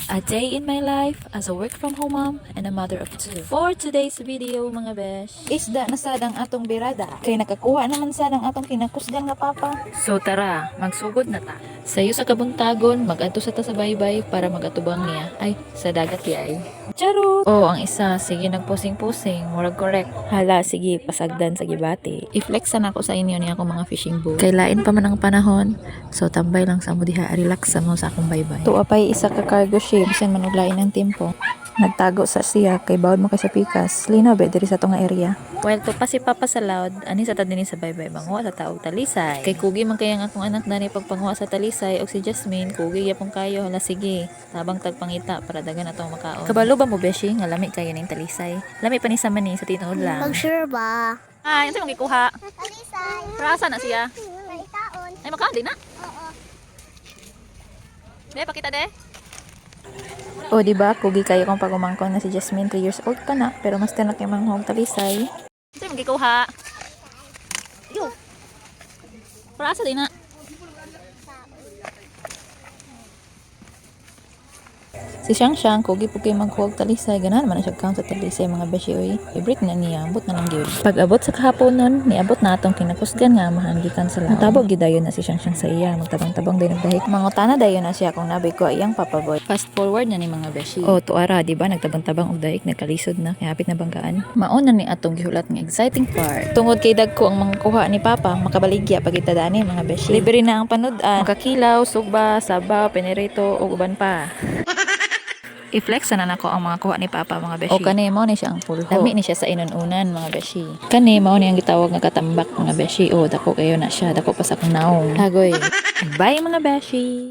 A day in my life as a work from home mom and a mother of two. For today's video mga besh, Isda na sad ang atong birada. Kay nakakuha naman sad ang atong kinakusgan nga papa. so tara, magsugod na ta. Sayo sa kabuntagon, mag-ato sa ta sa baybay para mag-atubang niya. Ay, sa dagat ay. Charot! Oh, ang isa, sige nagpusing-pusing, murag correct. Hala, sige, pasagdan sa gibati. I-flexan ako sa inyo niya akong mga fishing boat. Kay lain pa man ang panahon, so tambay lang sa mo diha, relax sa mo sa akong baybay. Tuwa pa'y isa ka cargo ship, bisan manuglain ng tempo. Nagtago sa siya, kay bawod mo kay sa pikas. Linaw ba, diri sa tunga area. Well, to pa si Papa sa loud, ani sa tadini sa baybay banguha sa taog talisay. Kay kugi man kaya ang akong anak na ni pagpanguha sa talisay og si Jasmine, kugi yapong kayo, hala sige. Tabang tagpangita para dagan atong makaon. Kabalo ba mo beshi nga lami kayo ning talisay? Lami pa ni sa mani sa tinuod lang. Pag-sure ba? Ay, unsa mong gikuha? Alisay. Rasa na siya. Maitaon. Ay makali na. Oo. De, pakita de. O, di ba, kugi kayo kung pagumangkon na si Jasmine, 3 years old pa na, pero mas tinak yung manghog talisay. Unsa mong gikuha? Yo. Rasa din na. Si Shang Shang, kugi po kayo maghuwag talisay, ganahan man na siya count sa talisay mga beshi, oy. Favorite na niya, ambot na lang gyud. Pag abot sa kahapon nun, niabot na atong kinakusgan nga, mahangikan sa laon. Matabog gidayon na si Shang Shang sa iya, magtabang-tabang din nagdahik. Mangutana dayon na siya kung nabay ko iyang papaboy. Fast forward na ni mga beshi. O, tuara, di ba, nagtabang-tabang og daik, nagkalisod na, kaya hapit na banggaan. Mauna ni atong gihulat nga exciting part. Tungod kay dagko ang mga kuha ni Papa, makabaligya pag itadani mga beshi. Libre na ang panudan, makakilaw, sugba, sabaw, penerito, ug uban pa. I-flex na nako ang mga kuha ni Papa mga beshi. O kani mao ni siya ang pulho. Lami ni siya sa inununan mga beshi. Kani mao ni ang gitawag nga katambak mga beshi. O dako kayo na siya, dako pa sa akong naong. Hagoy. Bye mga beshi.